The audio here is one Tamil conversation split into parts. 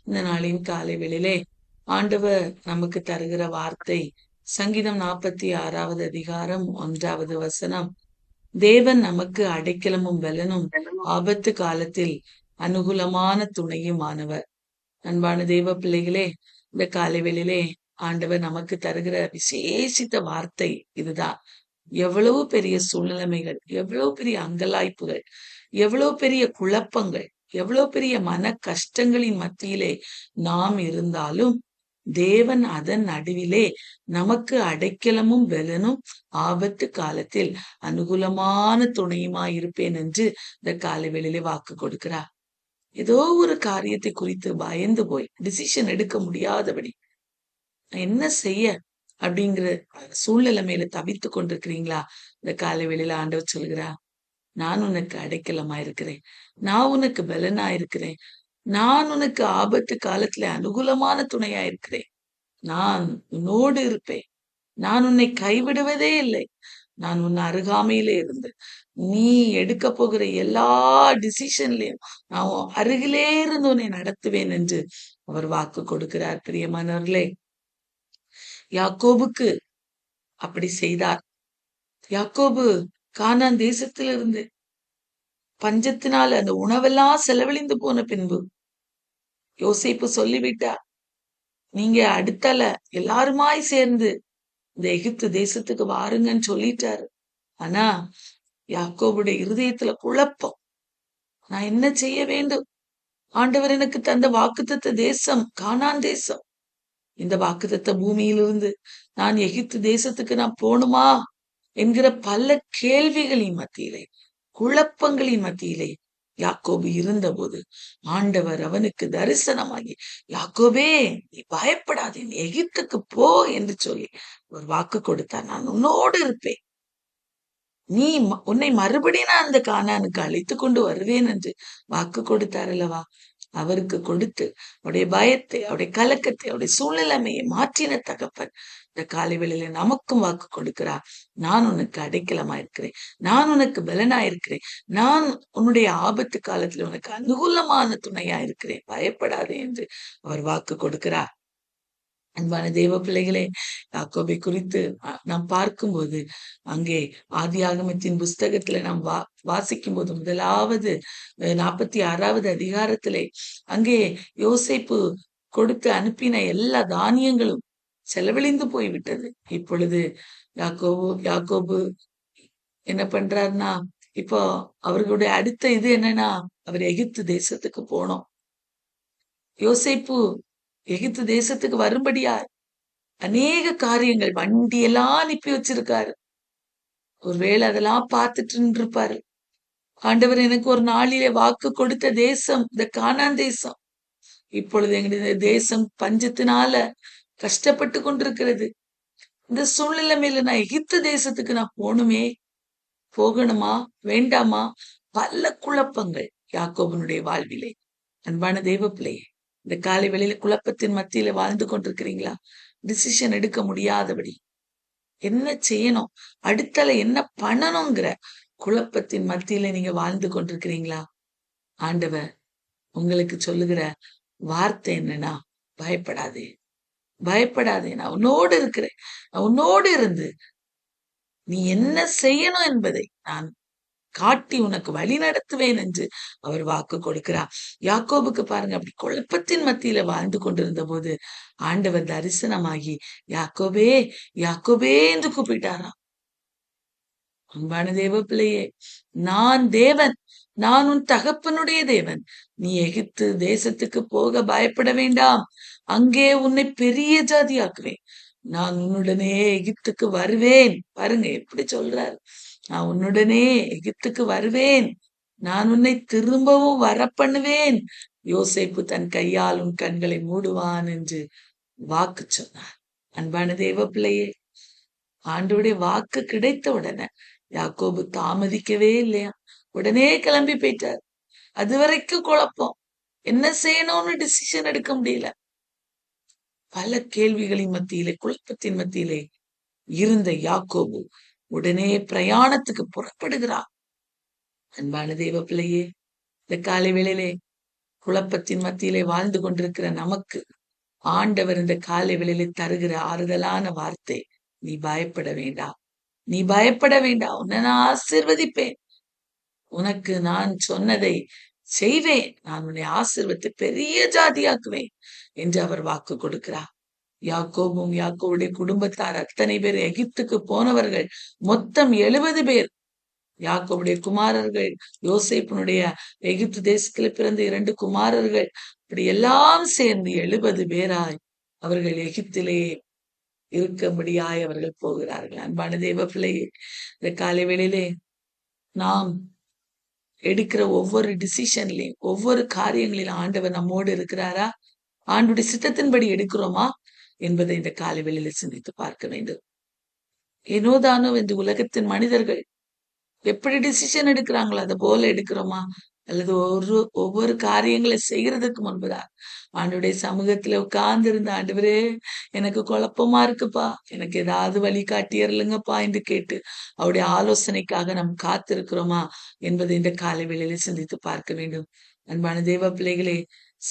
இந்த நாளின் காலை வேளையிலே ஆண்டவர் நமக்கு தருகிற வார்த்தை சங்கீதம் 46வது அதிகாரம் 1வது வசனம். தேவன் நமக்கு அடைக்கலமும் பலனும் ஆபத்து காலத்தில் அனுகூலமான துணையுமானவர். அன்பான தேவ பிள்ளைகளே, இந்த காலை வேளையிலே ஆண்டவர் நமக்கு தருகிற விசேஷித்த வார்த்தை இதுதான். எவ்வளவு பெரிய சூழ்நிலைமைகள், எவ்வளவு பெரிய அங்கலாய்ப்புகள், எவ்வளவு பெரிய குழப்பங்கள், எவ்வளவு பெரிய மன கஷ்டங்களின் மத்தியிலே நாம் இருந்தாலும் தேவன் அதன் நடுவிலே நமக்கு அடைக்கலமும் பலனும் ஆபத்து காலத்தில் அனுகூலமான துணையுமாய் இருப்பேன் என்று இந்த காலைவேளையிலே வாக்கு கொடுக்கிறார். ஏதோ ஒரு காரியத்தை குறித்து பயந்து போய் டிசிஷன் எடுக்க முடியாதபடி என்ன செய்ய அப்படிங்கிற சூழ்நிலைமையில தவித்து கொண்டிருக்கிறீங்களா? இந்த காலை வேளையில ஆண்டவர் சொல்கிறா, நான் உனக்கு அடைக்கலமா இருக்கிறேன், நான் உனக்கு பலனா இருக்கிறேன், நான் உனக்கு ஆபத்து காலத்துல அனுகூலமான துணையா இருக்கிறேன், நான் உன்னோடு இருப்பேன், நான் உன்னை கைவிடுவதே இல்லை, நான் உன் அருகாமையிலே இருந்து நீ எடுக்க போகிற எல்லா டிசிஷன்லயும் நான் உன் அருகிலே இருந்து உன்னை நடத்துவேன் என்று அவர் வாக்கு கொடுக்கிறார். பிரியமானவர்களே, யாக்கோபுக்கு அப்படி செய்தார். யாக்கோபு கானான் தேசத்திலிருந்து பஞ்சத்தினால அந்த உணவெல்லாம் செலவழிந்து போன பின்பு யோசேப்பு சொல்லிவிட்டார், நீங்க அடுத்தல எல்லாருமாய் சேர்ந்து இந்த எகிப்து தேசத்துக்கு வாருங்கன்னு சொல்லிட்டாரு. ஆனா யாக்கோபுடைய இருதயத்துல குழப்பம். நான் என்ன செய்ய வேண்டும்? ஆண்டவர் எனக்கு தந்த வாக்குத்தத்த தேசம் கானான் தேசம். இந்த வாக்குத்தத்த பூமியிலிருந்து நான் எகிப்து தேசத்துக்கு நான் போணுமா என்கிற பல கேள்விகளின் மத்தியிலே, குழப்பங்களின் மத்தியிலே யாக்கோபு இருந்தபோது ஆண்டவர் அவனுக்கு தரிசனமாகி, யாக்கோபே நீ பயப்படாதே, நீ எகிப்துக்கு போ என்று சொல்லி ஒரு வாக்கு கொடுத்தார். நான் உன்னோடு இருப்பேன், நீ உன்னை மறுபடியும் நான் அந்த கானானுக்கு அழைத்து கொண்டு வருவேன் என்று வாக்கு கொடுத்தார் அல்லவா? அவருக்கு கொடுத்து அவருடைய பயத்தை, அவருடைய கலக்கத்தை, அவருடைய சூழ்நிலைமையை மாற்றின தகப்பன் இந்த காலை வேளையில நமக்கும் வாக்கு கொடுக்கிறார். நான் உனக்கு அடைக்கலமா இருக்கிறேன், நான் உனக்கு பலனா இருக்கிறேன், நான் உன்னுடைய ஆபத்து காலத்துல உனக்கு அனுகூலமான துணையா இருக்கிறேன், பயப்படாதே என்று அவர் வாக்கு கொடுக்கிறார். அன்பான தேவ பிள்ளைகளே, யாக்கோபை குறித்து நாம் பார்க்கும்போது அங்கே ஆதியாகமத்தின் புஸ்தகத்துல நாம் வாசிக்கும் போது முதலாவது 46வது அதிகாரத்திலே அங்கே யோசேப்பு கொடுத்து அனுப்பின எல்லா தானியங்களும் செலவழிந்து போய்விட்டது. இப்பொழுது யாக்கோபு என்ன பண்றாருன்னா, இப்போ அவர்களுடைய அடுத்த இது என்னன்னா, அவர் எகிப்து தேசத்துக்கு போனோம். யோசேப்பு எகிப்து தேசத்துக்கு வரும்படியா அநேக காரியங்கள் வண்டியெல்லாம் அனுப்பி வச்சிருக்காரு. ஒருவேளை அதெல்லாம் பார்த்துட்டு இருப்பாரு. ஆண்டவர் எனக்கு ஒரு நாளிலே வாக்கு கொடுத்த தேசம் இந்த கானான் தேசம். இப்பொழுது எங்களுடைய தேசம் பஞ்சத்தினால கஷ்டப்பட்டு கொண்டிருக்கிறது. இந்த சூழ்நிலைமையில நான் எகிப்து தேசத்துக்கு நான் போகணுமே, போகணுமா வேண்டாமா? பல குழப்பங்கள் யாக்கோபனுடைய வாழ்விலே. அன்பான தேவ பிள்ளையே, இந்த காலை வேளையில குழப்பத்தின் மத்தியில வாழ்ந்து கொண்டிருக்கிறீங்களா? டிசிஷன் எடுக்க முடியாதபடி என்ன செய்யணும், அடுத்தல என்ன பண்ணணுங்கிற குழப்பத்தின் மத்தியில நீங்க வாழ்ந்து கொண்டிருக்கிறீங்களா? ஆண்டவர் உங்களுக்கு சொல்லுகிற வார்த்தை என்னன்னா, பயப்படாதே, பயப்படாதே, நான் உன்னோடு இருக்கிறேன், நான் உன்னோடு இருந்து நீ என்ன செய்யணும் என்பதை நான் காட்டி உனக்கு வழி நடத்துவேன் என்று அவர் வாக்கு கொடுக்கிறார். யாக்கோபுக்கு பாருங்க, அப்படி குழப்பத்தின் மத்தியில வாழ்ந்து கொண்டிருந்த போது ஆண்டவர் தரிசனமாகி யாக்கோபே, யாக்கோபே என்று கூப்பிட்டாராம். அன்பான தேவ பிள்ளையே, நான் தேவன், நான் உன் தகப்பனுடைய தேவன், நீ எகிப்து தேசத்துக்கு போக பயப்பட வேண்டாம், அங்கே உன்னை பெரிய ஜாதியாக்குவேன், நான் உன்னுடனே எகிப்துக்கு வருவேன். பாருங்க எப்படி சொல்றாரு, நான் உன்னுடனே எகிப்துக்கு வருவேன், நான் உன்னை திரும்பவும் வரப்பண்ணுவேன், யோசேப்பு தன் கையால் உன் கண்களை மூடுவான் என்று வாக்கு சொன்னார். அன்பான தேவ பிள்ளையே, ஆண்டோடைய வாக்கு கிடைத்த உடனே யாக்கோபு தாமதிக்கவே இல்லையா, உடனே கிளம்பி போயிட்டார். அது வரைக்கும் குழப்பம், என்ன செய்யணும்னு டிசிஷன் எடுக்க முடியல. பல கேள்விகளின் மத்தியிலே, குழப்பத்தின் மத்தியிலே இருந்த யாக்கோபு உடனே பிரயாணத்துக்கு புறப்படுகிறார். அன்பான தேவ பிள்ளையே, இந்த காலை வேளையிலே குழப்பத்தின் மத்தியிலே வாழ்ந்து கொண்டிருக்கிற நமக்கு ஆண்டவர் இந்த காலை வேளையிலே தருகிற ஆறுதலான வார்த்தை, நீ பயப்பட வேண்டாம், நீ பயப்பட வேண்டாம், உன்னை நான் ஆசீர்வதிப்பேன், உனக்கு நான் சொன்னதை செய்வேன், நான் உன்னை ஆசீர்வதித்து பெரிய ஜாதியாக்குவேன் என்று அவர் வாக்கு கொடுக்கிறார். யாக்கோபும் யாக்கோவுடைய குடும்பத்தார் அத்தனை பேர் எகிப்துக்கு போனவர்கள் மொத்தம் 70 பேர். யாக்கோவுடைய குமாரர்கள், யோசேப்பினுடைய எகிப்து தேசத்துல பிறந்த 2 குமாரர்கள், இப்படி எல்லாம் சேர்ந்து 70 பேராய் அவர்கள் எகிப்திலே இருக்கும்படியாய் அவர்கள் போகிறார்கள். அன்பான தேவ பிள்ளையே, இந்த காலை வேளையிலே நாம் எடுக்கிற ஒவ்வொரு டிசிஷன்லயும், ஒவ்வொரு காரியங்களிலும் ஆண்டவர் நம்மோடு இருக்கிறாரா, ஆண்டுடைய சித்தத்தின்படி எடுக்கிறோமா என்பதை இந்த காலை வேளையில சிந்தித்து பார்க்க வேண்டும். ஏனோதானோ இந்த உலகத்தின் மனிதர்கள் எப்படி டிசிஷன் எடுக்கிறாங்களோ அதை போல எடுக்கிறோமா, அல்லது ஒவ்வொரு காரியங்களை செய்யறதுக்கு முன்புதான் ஆண்டவருடைய சமூகத்துல உட்கார்ந்து இருந்த, ஆண்டவரே எனக்கு குழப்பமா இருக்குப்பா, எனக்கு ஏதாவது வழி காட்டியறலுங்கப்பா என்று கேட்டு அவருடைய ஆலோசனைக்காக நாம் காத்திருக்கிறோமா என்பதை இந்த காலை வேளையில சிந்தித்து பார்க்க வேண்டும். அன்பான தேவ பிள்ளைகளே,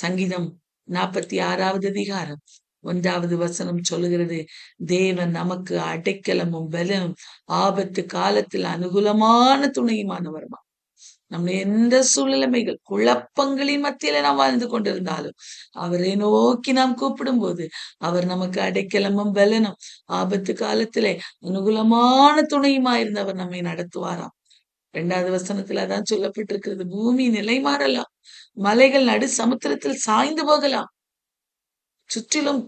சங்கீதம் 46வது அதிகாரம் 1வது வசனம் சொல்லுகிறது, தேவன் நமக்கு அடைக்கலமும் பலனும் ஆபத்து காலத்தில் அனுகூலமான துணையுமானவர்மா. நம்ம எந்த சூழ்நிலைமைகள் குழப்பங்களின் மத்தியில நாம் வாழ்ந்து கொண்டிருந்தாலும் அவரை நோக்கி நாம் கூப்பிடும் போது அவர் நமக்கு அடைக்கலமும் பலனும் ஆபத்து காலத்திலே அனுகூலமான துணையுமா இருந்து அவர் நம்மை நடத்துவாராம். 2வது வசனத்துல அதான் சொல்லப்பட்டிருக்கிறது, பூமி நிலை மாறலாம், மலைகள் நடு சமுத்திரத்தில் சாய்ந்து போகலாம், சுற்றிலும்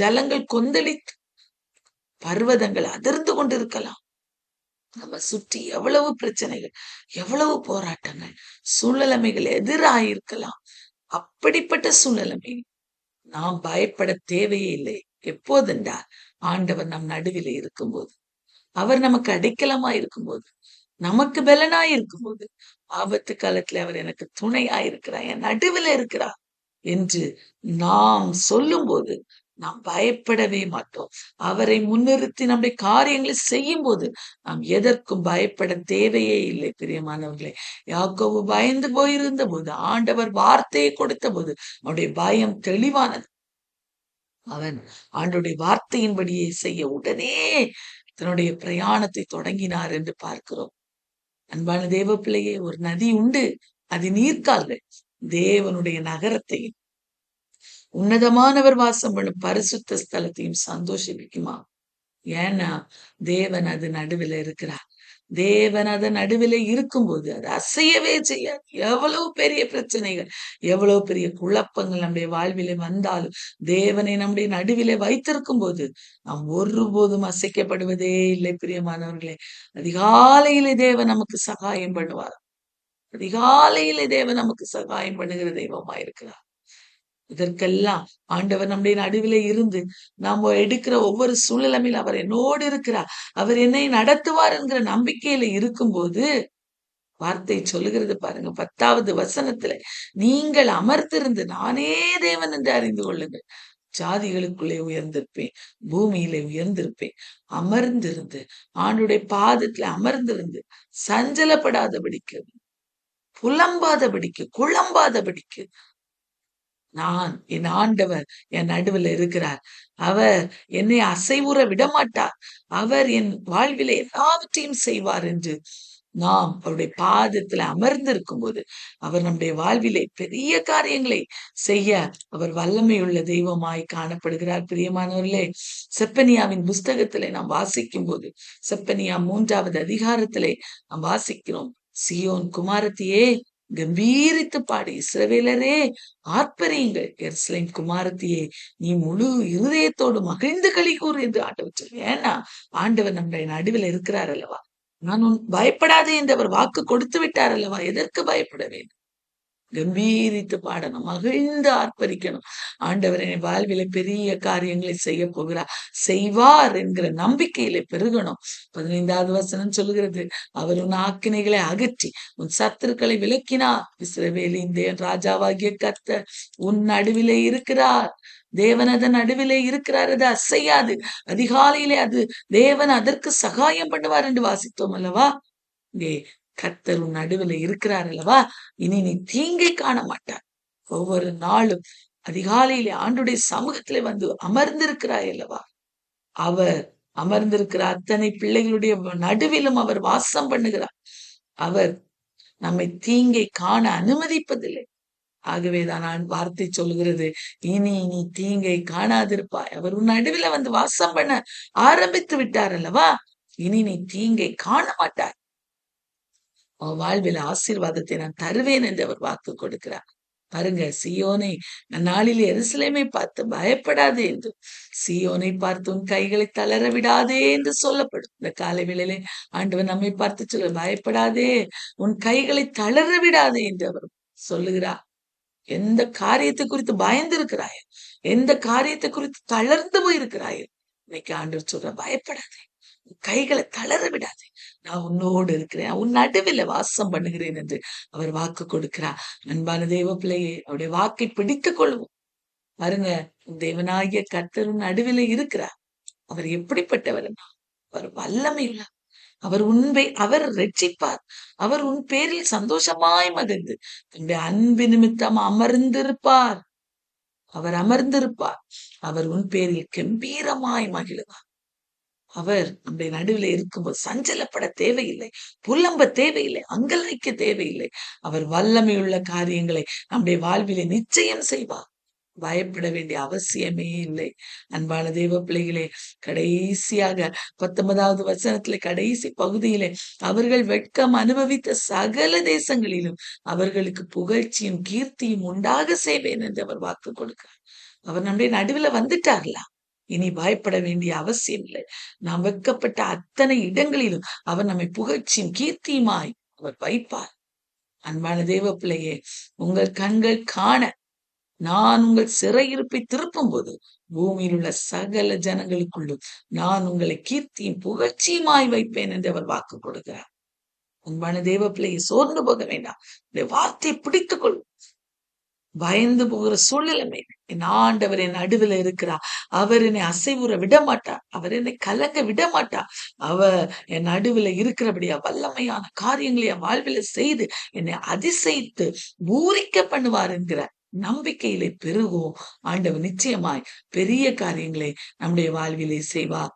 ஜலங்கள் கொந்தளித்து பர்வதங்கள் அதிர்ந்து கொண்டிருக்கலாம். நம்ம சுற்றி எவ்வளவு பிரச்சனைகள், எவ்வளவு போராட்டங்கள், சூழ்நிலைமைகள் எதிராயிருக்கலாம். அப்படிப்பட்ட சூழ்நிலைமை நாம் பயப்பட தேவையே இல்லை. எப்போதென்றால் ஆண்டவர் நம் நடுவிலே இருக்கும்போது, அவர் நமக்கு அடைக்கலமா இருக்கும்போது, நமக்கு பலனாய் இருக்கும்போது, ஆபத்து காலத்துல அவர் எனக்கு துணையாயிருக்கிறார், என் நடுவில் இருக்கிறார் என்று நாம் சொல்லும் போது நாம் பயப்படவே மாட்டோம். அவரை முன்னிறுத்தி நம்முடைய காரியங்களை செய்யும் போது நாம் எதற்கும் பயப்பட தேவையே இல்லை. பிரியமானவர்களே, யாக்கோபு பயந்து போயிருந்த போது ஆண்டவர் வார்த்தையை கொடுத்த போது அவனுடைய பயம் தெளிவானது. அவன் ஆண்டவருடைய வார்த்தையின்படியே செய்ய உடனே தன்னுடைய பிரயாணத்தை தொடங்கினார் என்று பார்க்கிறோம். அன்பான தேவ பிள்ளையே, ஒரு நதி உண்டு, அது நீர்க்கால்கள் தேவனுடைய நகரத்தையும் உன்னதமானவர் வாசம் பண்ணும் பரிசுத்த ஸ்தலத்தையும் சந்தோஷிக்குமா. ஏன்னா தேவன் அது நடுவில் இருக்கிறார். தேவன் அது நடுவில் இருக்கும்போது அது அசையவே செய்யாது. எவ்வளவு பெரிய பிரச்சனைகள், எவ்வளவு பெரிய குழப்பங்கள் நம்முடைய வாழ்விலே வந்தாலும் தேவனை நம்முடைய நடுவிலே வைத்திருக்கும் போது நாம் ஒருபோதும் அசைக்கப்படுவதே இல்லை. பிரியமானவர்களே, அதிகாலையிலே தேவன் நமக்கு சகாயம் பண்ணுவார். அதிகாலையிலே தேவன் நமக்கு சகாயம் பண்ணுகிற தெய்வமா இருக்கிறார். இதற்கெல்லாம் ஆண்டவர் நம்முடைய நடுவிலே இருந்து நாம் எடுக்கிற ஒவ்வொரு சூழ்நிலையில அவர் என்னோடு இருக்கிறார், அவர் என்னை நடத்துவார் என்கிற நம்பிக்கையில இருக்கும்போது வார்த்தை சொல்லுகிறது பாருங்க, 10வது வசனத்துல, நீங்கள் அமர்ந்திருந்து நானே தேவன் என்று அறிந்து கொள்ளுங்கள், ஜாதிகளுக்குள்ளே உயர்ந்திருப்பேன், பூமியிலே உயர்ந்திருப்பேன். அமர்ந்திருந்து ஆண்டுடைய பாதத்துல அமர்ந்திருந்து சஞ்சலப்படாதபடிக்கு, புலம்பாதபடிக்கு, குழம்பாதபடிக்கு நான், என் ஆண்டவர் என் நடுவில் இருக்கிறார். அவர் என்னை அசைவுற விடமாட்டார். அவர் என் வாழ்வில எல்லாவற்றையும் செய்வார் என்று நாம் அவருடைய பாதத்துல அமர்ந்திருக்கும் போது அவர் நம்முடைய வாழ்விலே பெரிய காரியங்களை செய்ய அவர் வல்லமையுள்ள தெய்வமாய் காணப்படுகிறார். பிரியமானவர்களே, செப்பனியாவின் புஸ்தகத்திலே நாம் வாசிக்கும் போது, செப்பனியா 3வது அதிகாரத்திலே நாம் வாசிக்கிறோம், சியோன் குமாரத்தியே கம்பீரித்து பாடி, இஸ்ரவேலரே ஆர்ப்பரியுங்கள், எருசலேம் குமாரத்தியே நீ முழு இருதயத்தோடு மகிழ்ந்து களி கூறு என்று ஆண்டவர் சொல்லு. ஏன்னா ஆண்டவர் நம்முடைய நடுவில் இருக்கிறார் அல்லவா. நான் பயப்படாதே என்று அவர் வாக்கு கொடுத்து விட்டார் அல்லவா. எதற்கு பயப்பட வேண்டும்? கம்பீரித்து பாடணும், மகிழ்ந்து ஆர்ப்பரிக்கணும். ஆண்டவர் என் வாழ்வில பெரிய காரியங்களை செய்ய போகிறார், செய்வார் என்கிற நம்பிக்கையில பெருகணும். 15வது வசனம் சொல்லுகிறது, அவர் உன் ஆக்கினைகளை அகற்றி உன் சத்துருக்களை விலக்கினார். இஸ்ரவேலின் தேவன் ராஜாவாகிய கர்த்தர் உன் நடுவிலே இருக்கிறார். தேவன் அதன் நடுவிலே இருக்கிறார், அது அசையாது. அதிகாலையிலே அது தேவன் அதற்கு சகாயம் பண்ணுவார் என்று வாசித்தோம் அல்லவா. இங்கே கர்த்தர் உன் நடுவில் இருக்கிறார் அல்லவா. இனி நீ தீங்கை காண மாட்டார். ஒவ்வொரு நாளும் அதிகாலையிலே ஆண்டுடைய சமூகத்திலே வந்து அமர்ந்திருக்கிறாய் அல்லவா? அவர் அமர்ந்திருக்கிற அத்தனை பிள்ளைகளுடைய நடுவிலும் அவர் வாசம் பண்ணுகிறார். அவர் நம்மை தீங்கை காண அனுமதிப்பதில்லை. ஆகவேதான் நான் வார்த்தை சொல்லுகிறது, இனி நீ தீங்கை காணாதிருப்பாய். அவர் உன் நடுவில வந்து வாசம் பண்ண ஆரம்பித்து விட்டார் அல்லவா? இனி நீ தீங்கை காண மாட்டாய். உன் வாழ்வில் ஆசீர்வாதத்தை நான் தருவேன் என்று அவர் வாக்கு கொடுக்கிறார். பாருங்க, சீயோனை நாளில் எருசலேமை பார்த்து பயப்படாதே என்று, சீயோனை பார்த்து உன் கைகளை தளர விடாதே என்று சொல்லப்படும். இந்த காலை வேளையிலே ஆண்டவர் நம்மை பார்த்து சொல்ல, பயப்படாதே, உன் கைகளை தளர விடாதே என்று அவர் சொல்லுகிறார். எந்த காரியத்தை குறித்து பயந்திருக்கிறாயோ, எந்த காரியத்தை குறித்து தளர்ந்து போயிருக்கிறாயோ, இன்னைக்கு ஆண்டவர் சொல்ற, பயப்படாதே, உன் கைகளை தளர விடாதே, நான் உன்னோடு இருக்கிறேன், உன் நடுவில் வாசம் பண்ணுகிறேன் என்று அவர் வாக்கு கொடுக்கிறார். அன்பான தேவ பிள்ளையே, அவருடைய வாக்கை பிடித்துக் கொள்வோம். பாருங்க, தேவனாகிய கர்த்தர் நடுவில் இருக்கிறார். அவர் எப்படிப்பட்டவர்? அவர் வல்லமையுள்ள, அவர் ரட்சிப்பார். அவர் உன் பேரில் சந்தோஷமாய் மகிழ்ந்து தன்னுடைய அன்பு நிமித்தம் அமர்ந்திருப்பார். அவர் அமர்ந்திருப்பார். அவர் உன் பேரில் கம்பீரமாய் மகிழுவார். அவர் நம்முடைய நடுவில் இருக்கும்போது சஞ்சலப்பட தேவையில்லை, புலம்ப தேவையில்லை, அங்கலாய்க்க தேவையில்லை. அவர் வல்லமையுள்ள காரியங்களை நம்முடைய வாழ்விலே நிச்சயம் செய்வார். பயப்பட வேண்டிய அவசியமே இல்லை. அன்பான தேவ பிள்ளைகளே, கடைசியாக 19வது வசனத்திலே கடைசி பகுதியிலே, அவர்கள் வெட்கம் அனுபவித்த சகல தேசங்களிலும் அவர்களுக்கு புகழ்ச்சியும் கீர்த்தியும் உண்டாக செய்வேன் என்று அவர் வாக்கு கொடுக்கிறார். அவர் நம்முடைய நடுவில் வந்துட்டார்ல, இனி பயப்பட வேண்டிய அவசியம் இல்லை. நாம் வெட்கப்பட்ட அத்தனை இடங்களிலும் அவர் நம்மை புகழ்ச்சியும் கீர்த்தியுமாய் அவர் வைப்பார். அன்பான தேவ பிள்ளையே, உங்கள் கண்கள் காண நான் உங்கள் சிறையிருப்பை திருப்பும் போது பூமியில் உள்ள சகல ஜனங்களுக்குள்ளும் நான் உங்களை கீர்த்தியும் புகழ்ச்சியுமாய் வைப்பேன் என்று அவர் வாக்கு கொடுக்கிறார். அன்பான தேவ பிள்ளையை, சோர்ந்து போக வேண்டாம். இந்த வார்த்தையை பிடித்துக் கொள். பயந்து போகிற சூழ்நிலைமை, என் ஆண்டவர் என் நடுவில் இருக்கிறார். அவர் என்னை அசைவுற விட மாட்டார். அவர் என்னை கலங்க விட மாட்டார். அவர் என் நடுவில் இருக்கிறபடியா வல்லமையான காரியங்களை என் வாழ்வில் செய்து என்னை அதிசயித்து பூரிக்க பண்ணுவார் என்கிற நம்பிக்கையிலே பெருகுவோம். ஆண்டவர் நிச்சயமாய் பெரிய காரியங்களை நம்முடைய வாழ்விலே செய்வார்.